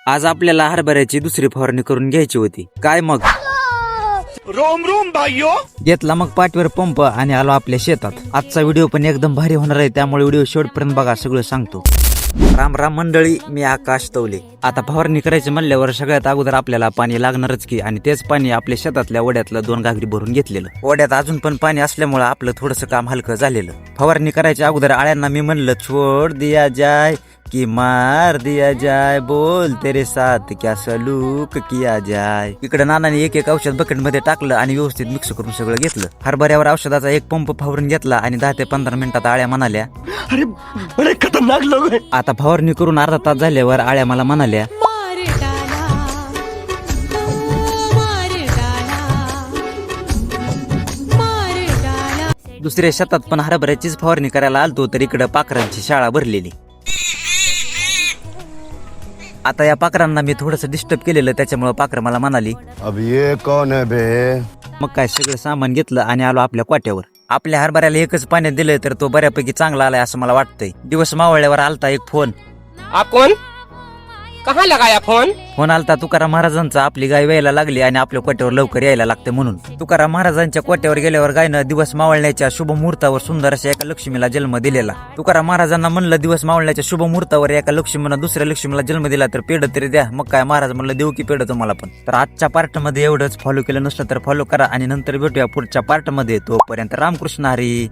आज आपल्याला हरभऱ्याची दुसरी फवारणी करून घ्यायची होती. काय मग रोम रोम भाइयों. घेतला मग पाठीवर पंप आणि आलो आपल्या शेतात. आजचा व्हिडिओ पण एकदम भारी होणार आहे, त्यामुळे व्हिडिओ शेवटपर्यंत बघा, सगळं सांगतो. राम राम मंडळी, मी आकाश तवले. आता फवारणी करायची म्हणल्यावर सगळ्यात अगोदर आपल्याला पाणी लागणारच की, आणि तेच पाणी आपल्या शेतातल्या ओढ्यातलं 2 घागरी भरून घेतलेलं. ओढ्यात अजून पण पाणी असल्यामुळे आपलं थोडंसं काम हलकं झालेलं. फवारणी करायच्या अगोदर आळ्यांना मी म्हणलं, छोड दिया जाय कि मार दिया जाय, बोल तेरे साथ क्या सलूक किया जाय. इकडे नानाने एक औषध बकेट मध्ये टाकलं आणि व्यवस्थित मिक्स करून सगळं घेतलं. हरभऱ्यावर औषधाचा एक पंप फवारून घेतला आणि 10 ते 15 मिनिटात आळ्या म्हणाल्या, अरे बड़े खतरनाक लोग हैं. आता फवारणी करून अर्धा तास झाल्यावर आळ्या मला म्हणाल्या, दुसऱ्या शेतात पण हरभऱ्याचीच फवारणी करायला आलतो तर इकडं पाखरांची शाळा भरलेली. आता या पाखरांना मी थोडंसं डिस्टर्ब केलेलं, त्याच्यामुळे पाखर मला म्हणाली, अब ये कौन है बे. मग काय सगळं सामान घेतलं आणि आलो आपल्या कोट्यावर. आपल्या हरभऱ्याला एकच पाण्यात दिलंय तर तो बऱ्यापैकी चांगला आलाय असं मला वाटतंय. दिवस मावळल्यावर आलता एक फोन. आप कौन? कहाँ लगाया फोन आलता तुकाराम महाराजांचा, आपली गाय व्यायला लागली आणि आपल्या कोट्यावर लवकर यायला लागते म्हणून. तुकाराम महाराजांच्या कोट्यावर गेल्यावर गायनं दिवस मावळण्याच्या शुभ मुहूर्तावर सुंदर अशा एका लक्ष्मीला जन्म दिलेला. तुकाराम महाराजांना म्हणलं, दिवस मावळण्याच्या शुभ मुहूर्तावर एका लक्ष्मीनं दुसऱ्या लक्ष्मीला जन्म दिला तर पेढ तरी द्या. मग काय महाराज म्हणलं, देऊ की पेढ तुम्हाला पण. तर आजच्या पार्ट मध्ये एवढंच. फॉलो केलं नसलं तर फॉलो करा आणि नंतर भेटूया पुढच्या पार्ट मध्ये. तोपर्यंत रामकृष्ण हरी.